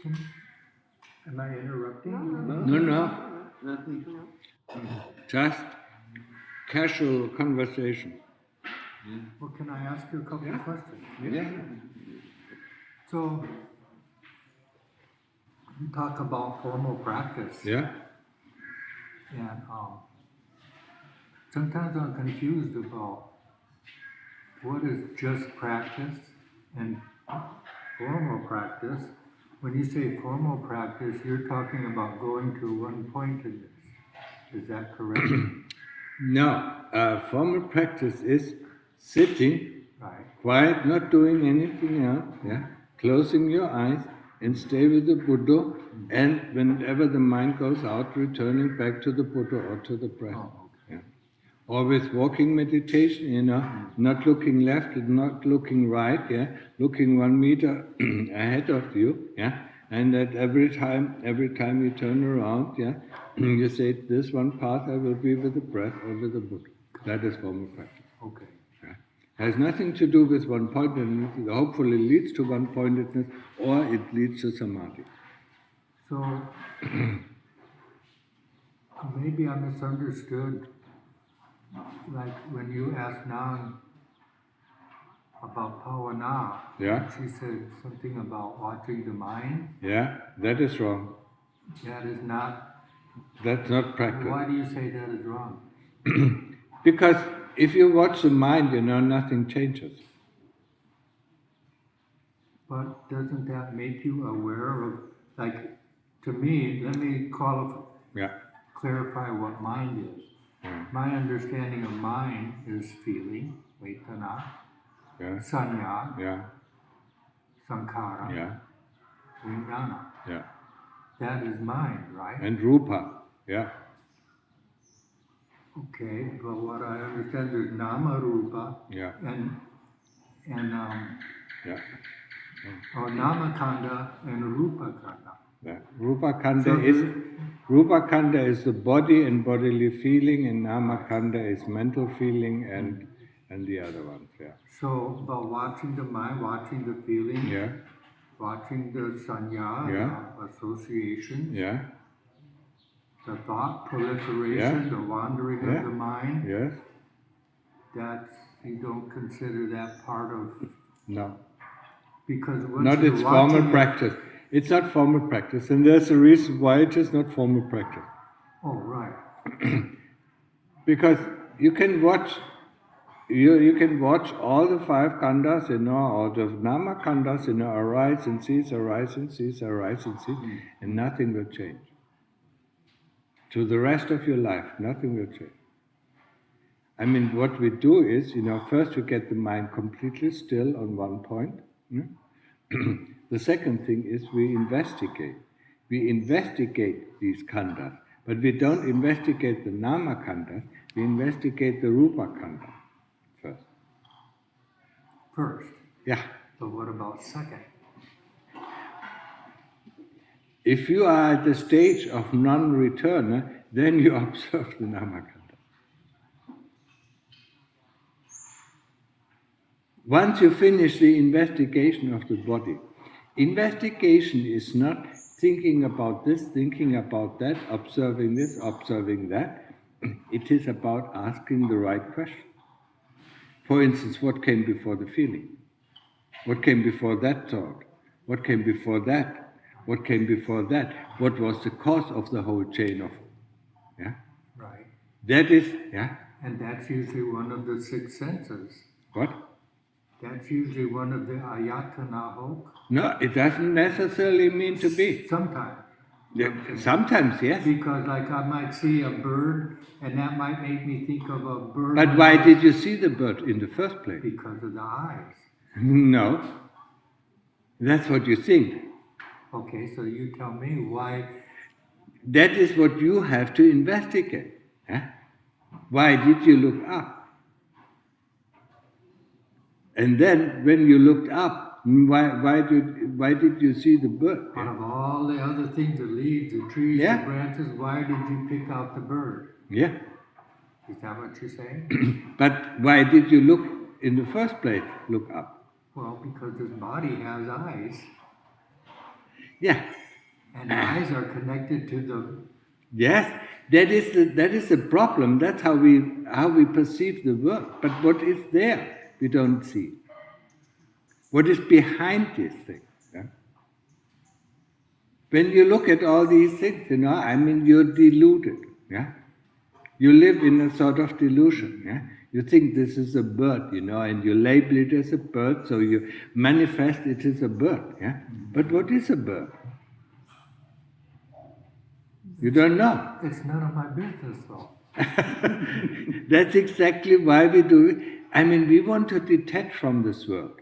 Am I interrupting? No. Nothing. Just casual conversation. Well, can I ask you a couple of questions? Yeah. So, you talk about formal practice. Yeah. And sometimes I'm confused about what is just practice and formal practice. When you say formal practice, you're talking about going to one-pointedness. Is that correct? No. Formal practice is sitting, Right. quiet, not doing anything else. Yeah. Closing your eyes and stay with the Buddha. And whenever the mind goes out, returning back to the Buddha or to the breath. Oh, okay. Yeah. Or with walking meditation, not looking left and not looking right, looking 1 meter ahead of you, and that every time you turn around, you say, this one path I will be with the breath or with the Buddha. That is formal practice. Okay. Yeah. Has nothing to do with one-pointedness. It hopefully leads to one-pointedness, or it leads to samadhi. So, maybe I misunderstood. Like when you asked Nan about bhavana, she said something about watching the mind. Yeah, that is wrong. That is not. That's not practice. Why do you say that is wrong? Because if you watch the mind, nothing changes. But doesn't that make you aware of, like, to me, let me clarify what mind is. Yeah. My understanding of mind is feeling, vedana, sanya, sankhara, vijnana. Yeah. That is mind, right? And rupa, Okay, but what I understand is nama rupa and nama kanda and rupa kanda. Yeah. Rupa kanda is the body and bodily feeling, and nama kanda is mental feeling and the other ones. Yeah. So, about watching the mind, watching the feeling, watching the sanya, the association, the thought proliferation, the wandering of the mind. Yes. That's, you don't consider that part of. No. Because once not its formal practice. It's not formal practice, and there's a reason why it is not formal practice. Oh, right. Because you can watch all the 5 khandas, or the nama khandas, arise and cease, arise and cease, arise and cease, and nothing will change. To the rest of your life, nothing will change. I mean, what we do is, first we get the mind completely still on one point. The second thing is we investigate. We investigate these khandas, but we don't investigate the nama khandas, we investigate the rupa khanda first. First? Yeah. But what about second? If you are at the stage of non-return, then you observe the nama khanda. Once you finish the investigation of the body, investigation is not thinking about this, thinking about that, observing this, observing that. It is about asking the right question. For instance, what came before the feeling? What came before that thought? What came before that? What came before that? What was the cause of the whole chain of? Right. That is, And that's usually one of the 6 senses. What? That's usually one of the ayatana hok. No, it doesn't necessarily mean to be. Sometimes. Yeah, sometimes, yes. Because like I might see a bird and that might make me think of a bird. But why did you see the bird in the first place? Because of the eyes. No. That's what you think. Okay, so you tell me why. That is what you have to investigate. Why did you look up? And then when you looked up, why did you see the bird? Out of all the other things, the leaves, the trees, the branches, why did you pick out the bird? Yeah. Is that what you're saying? But why did you look in the first place, look up? Well, because his body has eyes. Yeah. And eyes are connected to the... Yes, that is the problem. That's how we perceive the world. But what is there, we don't see. What is behind these things? Yeah? When you look at all these things, you're deluded. Yeah, you live in a sort of delusion. Yeah, you think this is a bird, and you label it as a bird, so you manifest it as a bird. Yeah, but what is a bird? You don't know. It's none of my business, though. That's exactly why we do it. We want to detach from this world.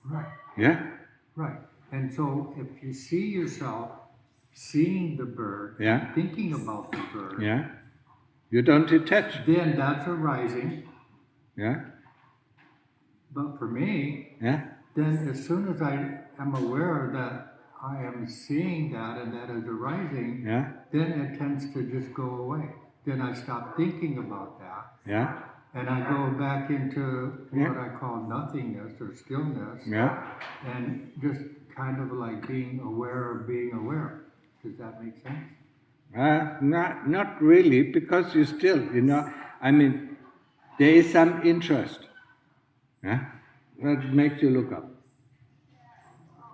Right. Yeah? Right. And so if you see yourself seeing the bird, Yeah. thinking about the bird, Yeah? You don't detach. then that's arising. Yeah? But for me, Yeah? then as soon as I am aware that I am seeing that and that is arising, Yeah? then it tends to just go away. Then I stop thinking about that. Yeah? And I go back into Yeah. what I call nothingness or stillness. Yeah? And just kind of like being aware of being aware. Does that make sense? Not really, because you still, there is some interest. Yeah? That makes you look up.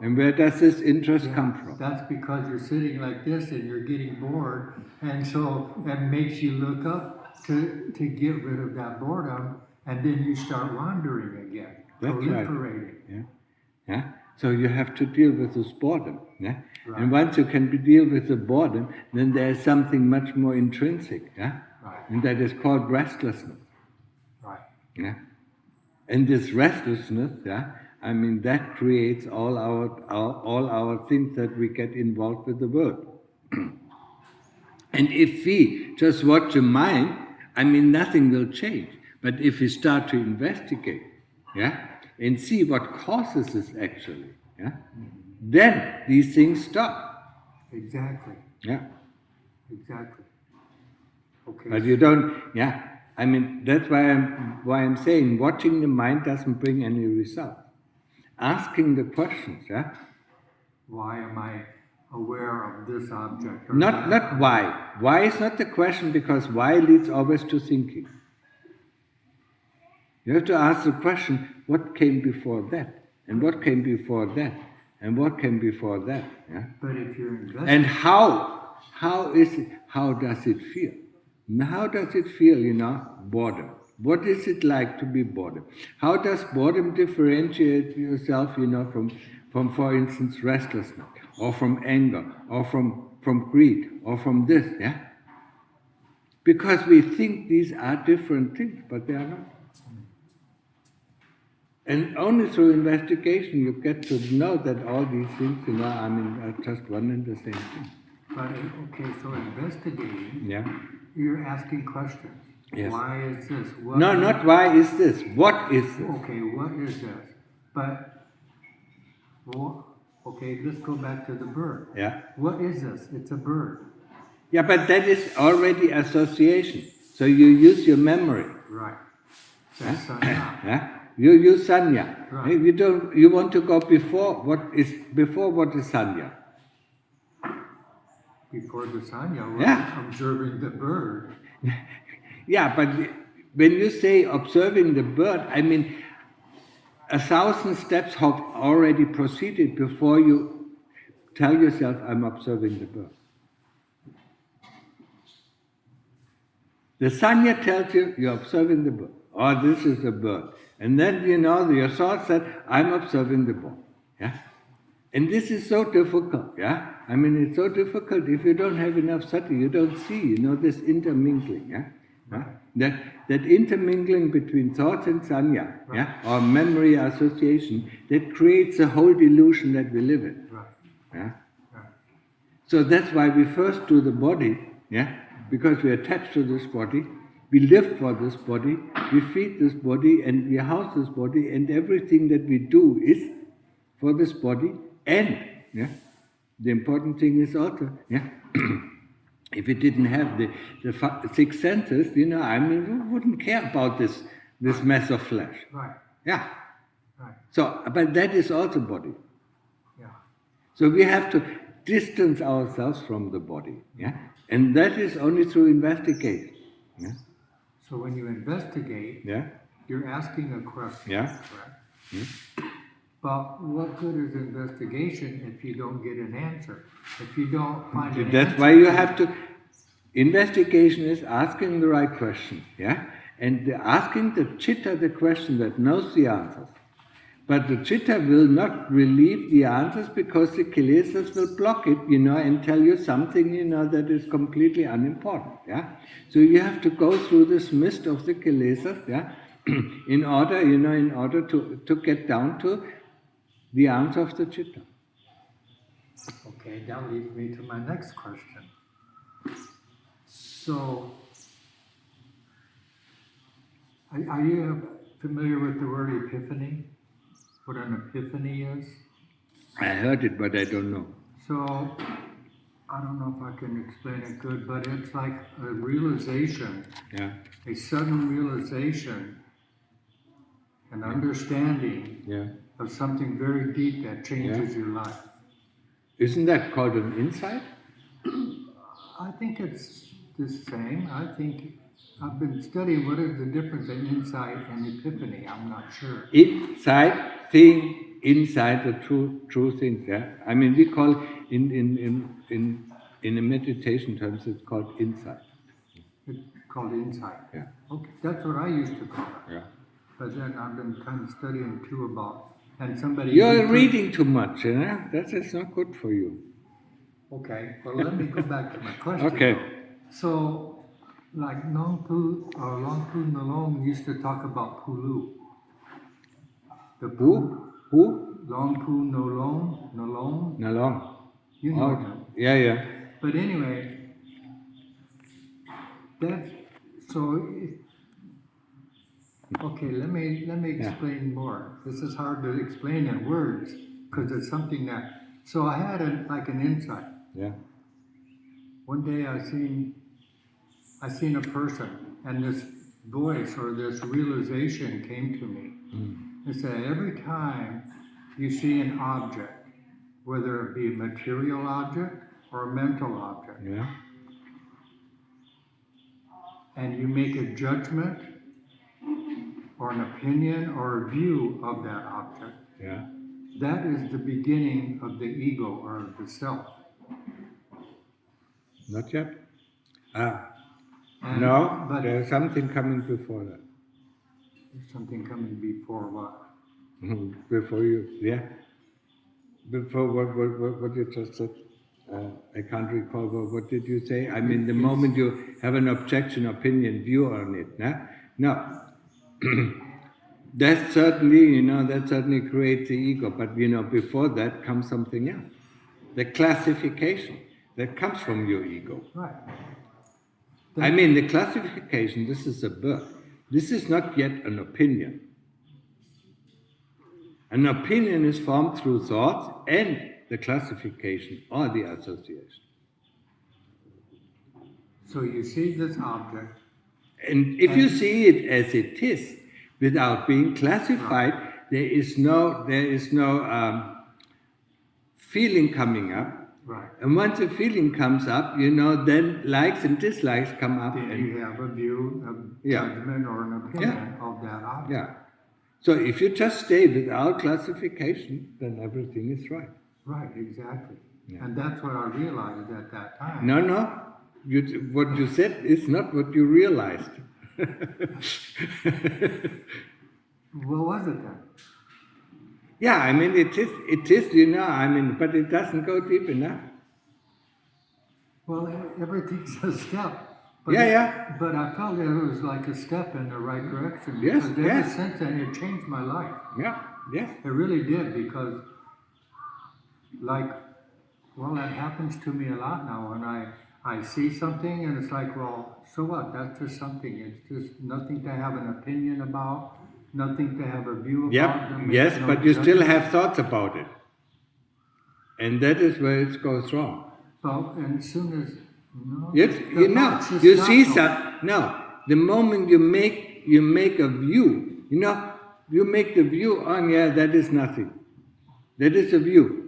And where does this interest come from? That's because you're sitting like this and you're getting bored, and so that makes you look up to get rid of that boredom, and then you start wandering again, proliferating. Right. Yeah. So you have to deal with this boredom. Yeah. Right. And once you can deal with the boredom, then there is something much more intrinsic. Yeah. Right. And that is called restlessness. Right. Yeah. And this restlessness, that creates all our things that we get involved with the world. And if we just watch the mind, nothing will change. But if we start to investigate, and see what causes this actually, then these things stop. Exactly. Yeah. Exactly. Okay. But you don't, that's why I'm saying watching the mind doesn't bring any result. Asking the questions, Why am I aware of this object? Or Not why. Why is not the question, because why leads always to thinking. You have to ask the question, what came before that? And what came before that? And what came before that? Yeah? But if you're investing... And how is it, how does it feel? How does it feel, boredom? What is it like to be boredom? How does boredom differentiate yourself, from for instance, restlessness, or from anger, or from greed, or from this, yeah? Because we think these are different things, but they are not. And only through investigation you get to know that all these things, are just one and the same thing. But, okay, so investigating, Yeah. you're asking questions. Yes. Why is this? Not why is this, what is this? Okay, what is this? But, okay, let's go back to the bird. Yeah. What is this? It's a bird. Yeah, but that is already association. So you use your memory. Right. That's sanya. Yeah? You use sanya. Right. You want to go before what is sanya? Before the sanya, we're Yeah. observing the bird. Yeah, but when you say observing the bird, 1,000 steps have already proceeded before you tell yourself, I'm observing the bird. The sanya tells you, you're observing the bird. Oh, this is the bird. And then, your thought said, I'm observing the bird. Yeah? And this is so difficult, yeah? It's so difficult if you don't have enough sati, you don't see, this intermingling, yeah? That intermingling between thoughts and sanya, Right. yeah? Or memory association, that creates a whole delusion that we live in. Right. Yeah? Right. So that's why we first do the body, yeah? Because we're attached to this body, we live for this body, we feed this body, and we house this body, and everything that we do is for this body, and the important thing is also, if we didn't have the six senses, we wouldn't care about this mass of flesh. Right. Yeah. Right. So, but that is also body. Yeah. So we have to distance ourselves from the body, yeah? And that is only through investigation. Yeah? So when you investigate, Yeah? you're asking a question, Yeah. correct? But what good is investigation if you don't get an answer? If you don't find an That's answer, why you have to. Investigation is asking the right question, yeah, and asking the chitta the question that knows the answers. But the chitta will not relieve the answers because the kilesas will block it, and tell you something, that is completely unimportant, yeah. So you have to go through this mist of the kilesas, yeah, in order to get down to the answer of the chitta. okay, that leads me to my next question. So, are you familiar with the word epiphany? What an epiphany is? I heard it, but I don't know. So, I don't know if I can explain it good, but it's like a realization, Yeah. a sudden realization, an understanding Yeah. of something very deep that changes your life. Isn't that called an insight? I think it's the same. I think I've been studying what is the difference in insight and epiphany. I'm not sure. Inside thing, inside the true things. Yeah, I mean we call in a meditation terms it's called insight. It's called insight. Yeah. Okay, that's what I used to call it. Yeah. But then I've been kind of studying too about, and somebody. You're reading too much, That's not good for you. Okay, well let me go back to my question. Okay. So, like Nongpu or Longpu Nalong used to talk about Pulu. The Who? Longpu Nalong. Nalong. You know him. Yeah. But anyway, that's so. Okay, let me explain more. This is hard to explain in words because it's something that. So I had an insight. Yeah. One day I seen a person, and this voice or this realization came to me. It said, every time you see an object, whether it be a material object or a mental object, Yeah. and you make a judgment or an opinion or a view of that object, Yeah. that is the beginning of the ego or of the self. Not yet. And, No, but there's something coming before that. there's something coming before what? Before you, yeah. Before what you just said, I can't recall. What did you say? I mean, the moment you have an objection, opinion, view on it, no. That certainly creates the ego. But before that comes something else. The classification that comes from your ego. Right. I mean, the classification. This is a birth. This is not yet an opinion. An opinion is formed through thoughts and the classification or the association. So you see this object. And if you see it as it is, without being classified, there is no feeling coming up. Right. And once a feeling comes up, then likes and dislikes come up. Then you have a view, a judgment, or an opinion of that object. Yeah. So if you just stay without classification, then everything is right. Right, exactly. Yeah. And that's what I realized at that time. No. What you said is not what you realized. What was it then? Yeah, I mean, it is, but it doesn't go deep enough. Well, everything's a step. But But I felt that it was like a step in the right direction. Yes, because ever since then, it changed my life. Yeah, yes. It really did, because, that happens to me a lot now. When I see something and it's like, well, so what? That's just something. It's just nothing to have an opinion about, nothing to have a view about. Yes, but you still have thoughts about it. And that is where it goes wrong. Well, and as soon as, the moment you make a view, you make the view on, that is nothing. That is a view.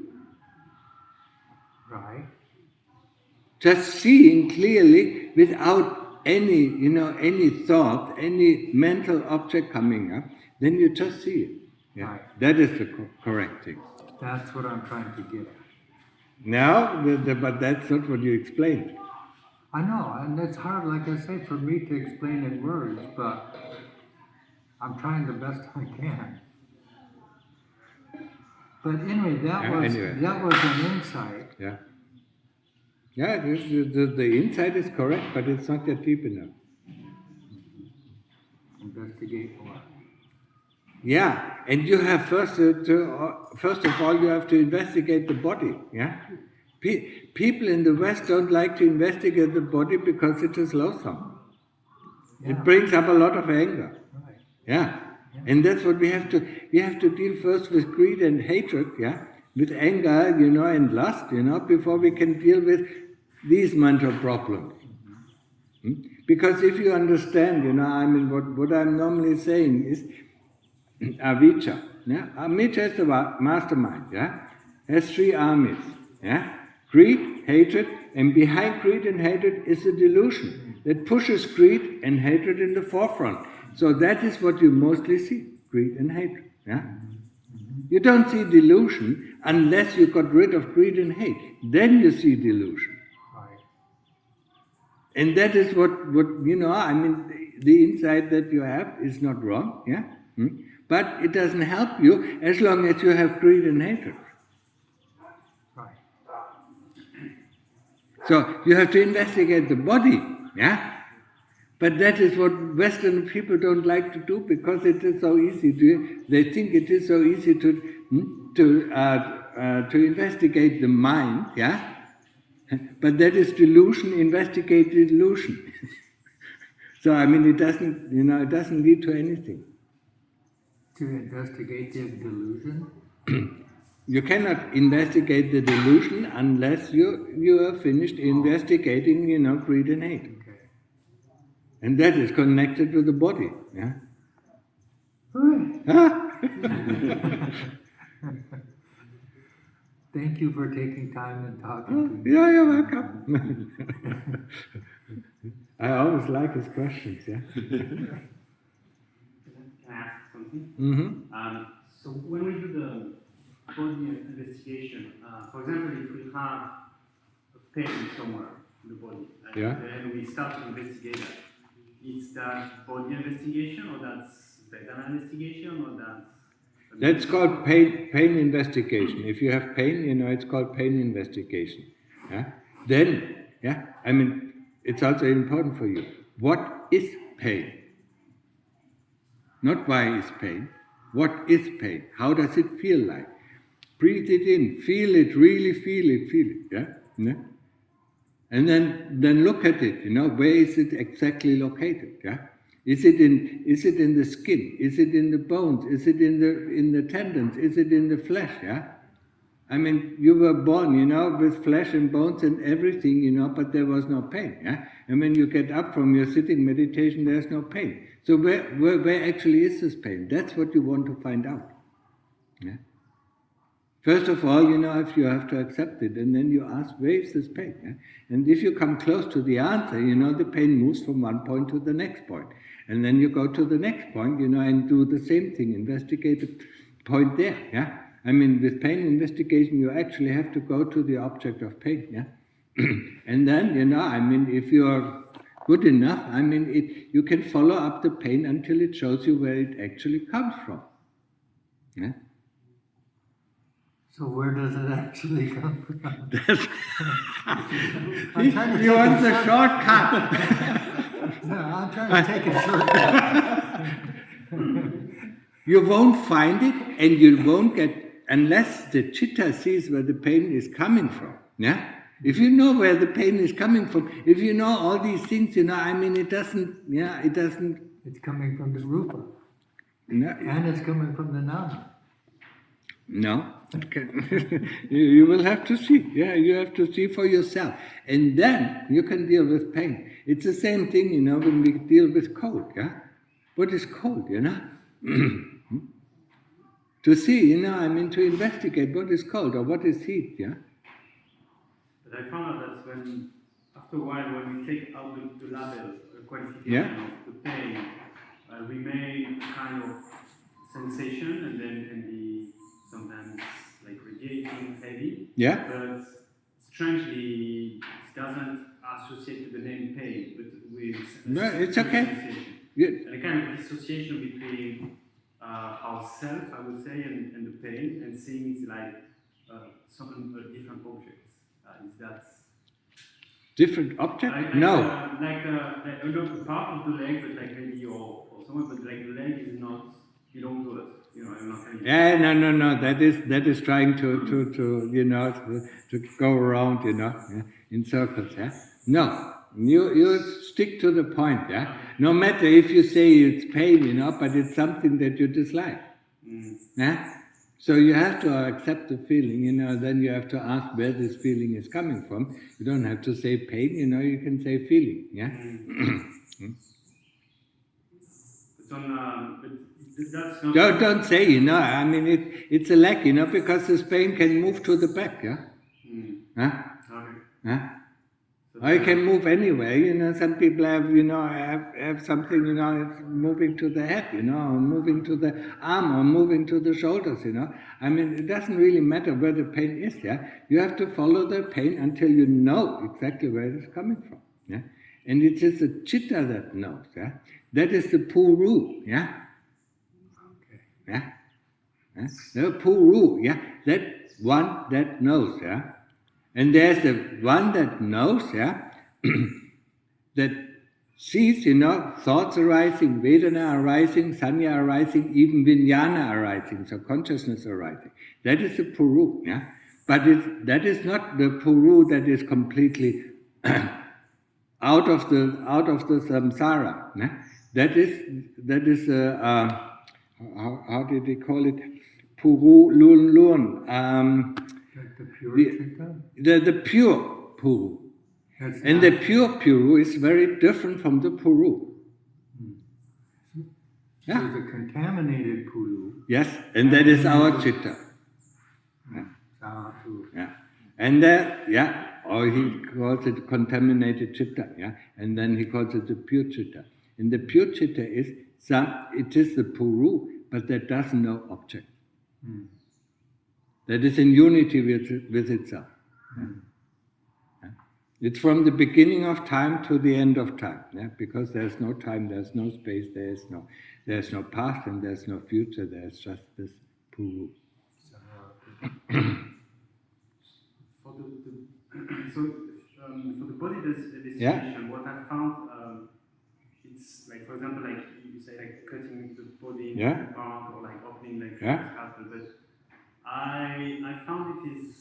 just seeing clearly without any, any thought, any mental object coming up, then you just see it. Yeah, Right. that is the correct thing. That's what I'm trying to get at. Now, but that's not what you explained. I know, and it's hard, like I say, for me to explain in words, but I'm trying the best I can. But anyway, that was an insight. Yeah. Yeah, the insight is correct, but it's not yet deep enough. Investigate more. Yeah, and you have first of all, you have to investigate the body. Yeah, people in the West don't like to investigate the body because it is loathsome. Yeah. It brings up a lot of anger. Right. Yeah, and that's what we have to. We have to deal first with greed and hatred. Yeah, with anger, and lust. Before we can deal with these mental problems. Because if you understand, what I'm normally saying is avijja. Yeah? Avijja is the mastermind. Yeah, has three armies. Yeah, greed, hatred, and behind greed and hatred is the delusion that pushes greed and hatred in the forefront. So that is what you mostly see: greed and hatred. Yeah, you don't see delusion unless you got rid of greed and hate. Then you see delusion. And that is what the insight that you have is not wrong, yeah? But it doesn't help you as long as you have greed and hatred. Right. So you have to investigate the body, yeah? But that is what Western people don't like to do because it is so easy they think it is so easy to investigate the mind, yeah? But that is delusion, investigate delusion. So it doesn't lead to anything. To investigate the delusion? You cannot investigate the delusion unless you are finished investigating, greed and hate. Okay. And that is connected with the body. Yeah. Thank you for taking time and talking to me. Yeah, you're welcome. I always like his questions, yeah. Can I ask something? Mm-hmm. So when we do the body investigation, for example, if we have a pain somewhere in the body, and we start to investigate that, is that body investigation, or that's Vedana investigation, or that's called pain investigation. If you have pain, it's called pain investigation. Yeah? Then, it's also important for you. What is pain? Not why is pain. What is pain? How does it feel like? Breathe it in, feel it, really feel it, yeah? Yeah? And then look at it, where is it exactly located, yeah? Is it in the skin? Is it in the bones? Is it in the tendons? Is it in the flesh, yeah? You were born, with flesh and bones and everything, but there was no pain, yeah? And when you get up from your sitting meditation, there's no pain. So where actually is this pain? That's what you want to find out, yeah? First of all, if you have to accept it, and then you ask, where is this pain? Yeah? And if you come close to the answer, the pain moves from one point to the next point. And then you go to the next point, and do the same thing, investigate the point there, yeah? With pain investigation, you actually have to go to the object of pain, yeah? And then, if you are good enough, you can follow up the pain until it shows you where it actually comes from, yeah? So where does it actually come from? You want the shortcut. No, I'm trying to take a shortcut. You won't find it, and you won't get, unless the chitta sees where the pain is coming from. Yeah? If you know where the pain is coming from, if you know all these things, it doesn't. It's coming from the rupa. No, And it's coming from the nama. No, you will have to see. Yeah, you have to see for yourself, and then you can deal with pain. It's the same thing, when we deal with cold. Yeah, what is cold? To see, to investigate what is cold or what is heat. Yeah. But I found out that when after a while, when we take out the label, the qualification Yeah. of the pain, remain kind of sensation, and then can be sometimes like radiating, heavy. Yeah. But strangely, it doesn't associate with the name pain, but with No, it's okay. sensation. Yeah. And a kind of dissociation between ourself, I would say, and the pain, and seeing it like different objects. Is that Different object? like No. like part of the leg, but like maybe or somewhere, but like the leg is not belong to us. You know, I'm not telling you. Yeah, no. That is trying to you know to go around, you know, yeah, in circles. Yeah. No, you stick to the point. Yeah. No matter if you say it's pain, you know, but it's something that you dislike. Yeah. So you have to accept the feeling, you know. Then you have to ask where this feeling is coming from. You don't have to say pain, you know. You can say feeling. Yeah. But that's not. Don't say, you know. I mean, it's a leg, you know, because this pain can move to the back. Yeah. Huh? Okay. Huh? Or it can move anywhere, you know. Some people have, you know, have something, you know, it's moving to the head, you know, or moving to the arm, or moving to the shoulders, you know. I mean, it doesn't really matter where the pain is, yeah. You have to follow the pain until you know exactly where it is coming from, yeah. And it is the chitta that knows, yeah. That is the puru, yeah. Okay. Yeah. Yeah? The puru, yeah. That one that knows, yeah. And there's the one that knows, yeah, that sees, you know, thoughts arising, Vedana arising, Sanya arising, even Vijnana arising, so consciousness arising. That is the Puru, yeah. But that is not the Puru that is completely out of the samsara. Yeah? That is how did they call it? Puru lun. Like the pure chitta? The pure Puru. That's And the pure Puru is very different from the Puru. Yeah. There's a contaminated puru. Yes, and that is our chitta. Yeah. And or he calls it contaminated chitta, yeah. And then he calls it the pure chitta. And the pure chitta it is the Puru, but that doesn't know object. That is in unity with itself. Yeah. It's from the beginning of time to the end of time, yeah? Because there's no time, there's no space, there's no past, and there's no future. There's just this Puru. For the body destination, what I found, it's like, for example, like you say, like cutting the body into part, or like opening like a scalpel, but I found it is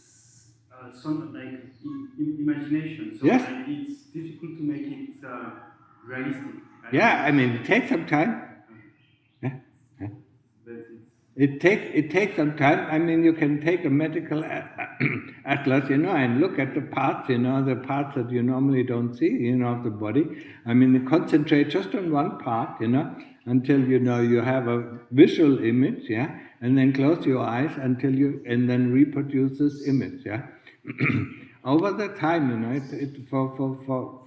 some like imagination. So like, it's difficult to make it realistic. I mean, it takes some time. It takes some time. I mean, you can take a medical atlas, you know, and look at the parts, you know, the parts that you normally don't see, you know, of the body. I mean, concentrate just on one part, you know, until, you know, you have a visual image, yeah, and then close your eyes and then reproduce this image, yeah. Over the time, you know,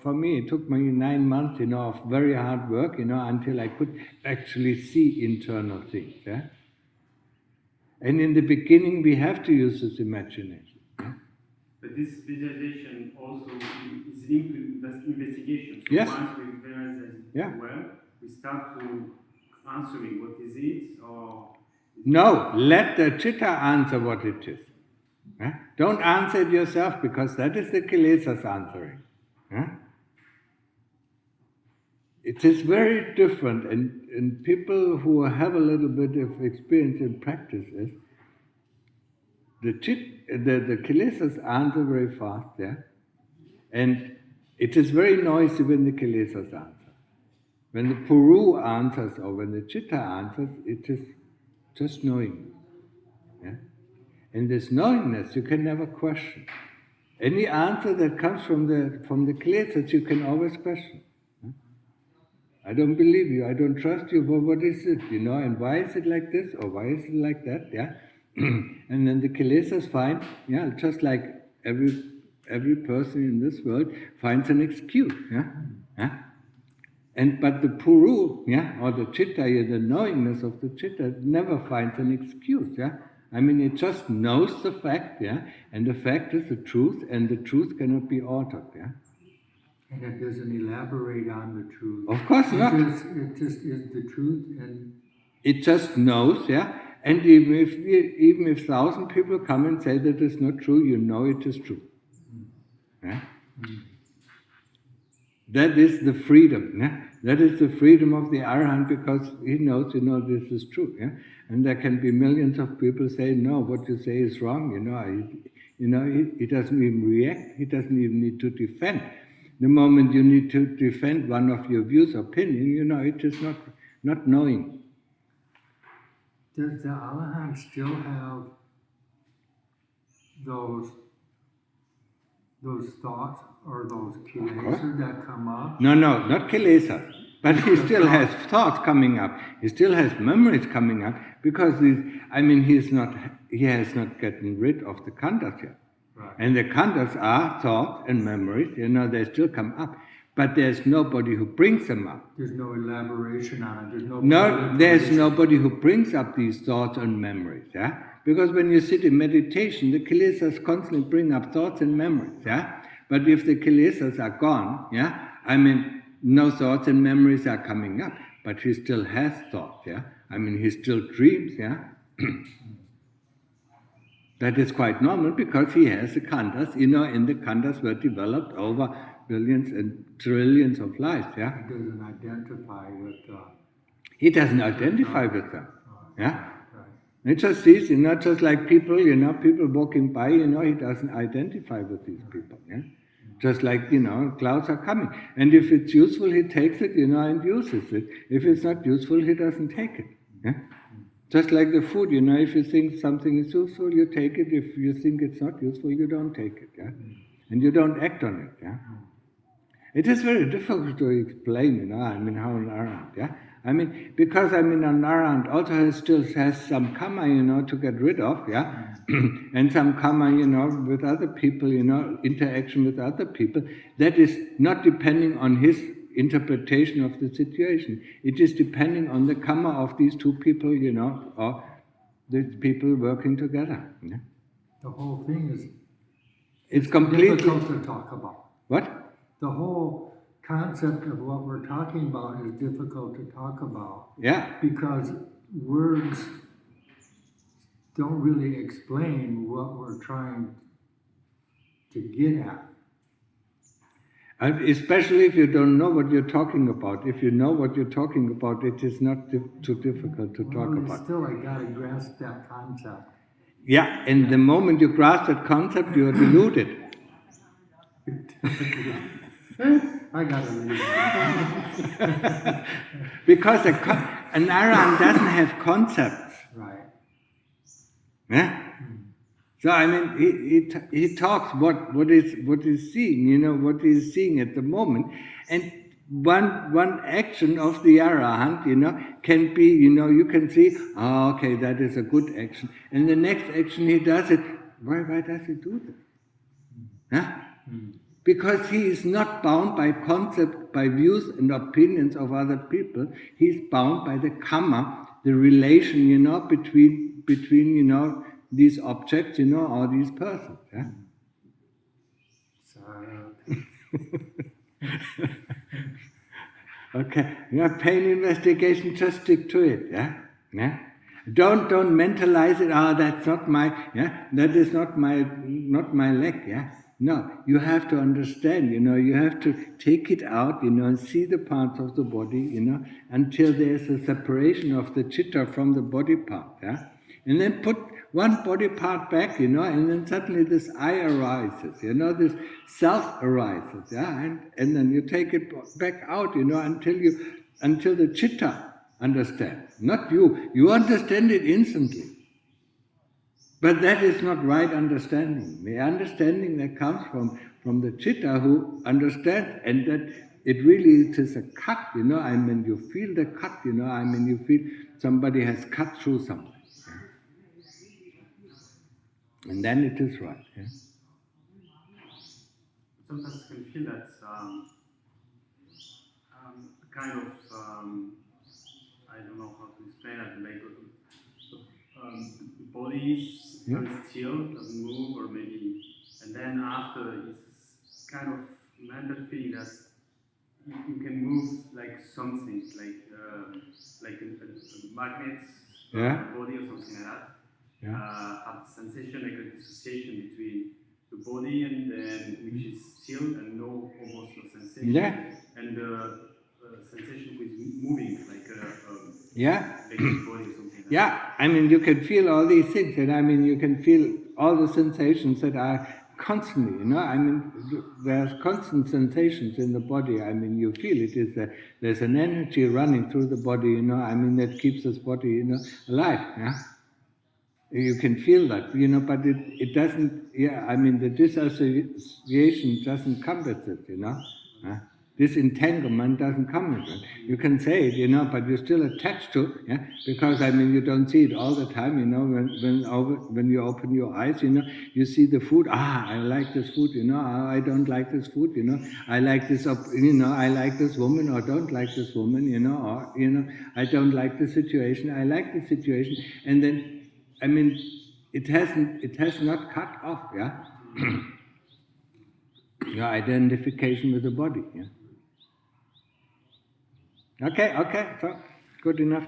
for me, it took me 9 months, you know, of very hard work, you know, until I could actually see internal things, yeah. And in the beginning, we have to use this imagination. Yeah? But this visualization also is linked with investigation. So yes. Once we realize it well, we start to answering what is it, or... No, let the chitta answer what it is. Yeah? Don't answer it yourself, because that is the kilesas answering. Yeah? It is very different, and people who have a little bit of experience in practice is the kilesas answer very fast, yeah, and it is very noisy when the kilesas answer. When the Puru answers or when the chitta answers, it is just knowing, yeah, and this knowingness you can never question. Any answer that comes from the kilesas you can always question. I don't believe you, I don't trust you, but what is it, you know, and why is it like this, or why is it like that, yeah? And then the kilesas find, yeah, just like every every person in this world finds an excuse. But the puru, or the chitta, the knowingness of the chitta, never finds an excuse. I mean, it just knows the fact, and the fact is the truth, and the truth cannot be altered. And it doesn't elaborate on the truth. Of course not. It just is the truth, and it just knows, And even if 1,000 people come and say that it's not true, you know it is true. That is the freedom. That is the freedom of the Arahant, because he knows, this is true. And there can be millions of people say, no, what you say is wrong. He doesn't even react. He doesn't even need to defend. The moment you need to defend one of your views, opinion, it is not knowing. Does the Arahant still have those thoughts or those kilesas that come up? No, not kilesas. But he still has thoughts coming up. He still has memories coming up, because he has not gotten rid of the khandhas yet. Right. And the khandhas are thoughts and memories. They still come up. But there's nobody who brings them up. There's no elaboration on it. There's nobody who brings up these thoughts and memories. Because when you sit in meditation, the kilesas constantly bring up thoughts and memories. But if the kilesas are gone, no thoughts and memories are coming up. But he still has thoughts. He still dreams. That is quite normal, because he has the khandhas, and the khandhas were developed over billions and trillions of lives. He doesn't identify with. He doesn't identify with them. Right. It just sees, just like people, people walking by, he doesn't identify with these people. Just like, clouds are coming. And if it's useful, he takes it, and uses it. If it's not useful, he doesn't take it. Just like the food, if you think something is useful, you take it. If you think it's not useful, you don't take it. And you don't act on it. It is very difficult to explain, how an Arahant, because an Arahant also still has some karma, to get rid of, and some karma, with other people, interaction with other people, that is not depending on his interpretation of the situation. It is depending on the karma of these two people, or the people working together. The whole thing is it's completely difficult to talk about. What? The whole concept of what we're talking about is difficult to talk about. Because words don't really explain what we're trying to get at. And especially if you don't know what you're talking about. If you know what you're talking about, it is not too difficult to talk about. Still, I gotta grasp that concept. And the moment you grasp that concept, you are deluded. I gotta read it. Because an Arahant doesn't have concepts. Right. So he talks what is seeing, what he's seeing at the moment, and one action of the Arahant, can be, you can see, okay, that is a good action, and the next action he does it. Why does he do this? Because he is not bound by concept, by views and opinions of other people. He's bound by the karma, the relation, between these objects, or these persons. Okay, pain investigation, just stick to it. Don't mentalize it. That's not my. That is not my leg. No, you have to understand. You have to take it out. And see the parts of the body. Until there is a separation of the chitta from the body part. And then put one body part back. And then suddenly this I arises. This self arises. And then you take it back out. Until the chitta understands. Not you. You understand it instantly. But that is not right understanding. The understanding that comes from the chitta who understands, and that it really is a cut, you feel the cut, you feel somebody has cut through something. And then it is right. sometimes can feel that kind of I don't know how to explain it, like the body is very still, doesn't move, or maybe, and then after it's kind of mental feeling that you can move like something, like a magnet body or something like that. Have the sensation, like a dissociation between the body and then which is still and almost no sensation, and the sensation which is moving like a body or something. I mean, you can feel all these things, and I mean, you can feel all the sensations that are constantly, I mean, there's constant sensations in the body. I mean, you feel it is there's an energy running through the body, I mean, that keeps this body, alive, You can feel that, but it doesn't, I mean, the dissociation doesn't come with it, This entanglement doesn't come with it. You can say it, but you're still attached to it, because, I mean, you don't see it all the time, when you open your eyes, you see the food, I like this food, I don't like this food, I like this, I like this woman or don't like this woman, or, I don't like the situation, I like the situation, and then, I mean, it has not cut off, your identification with the body, Okay, so good enough.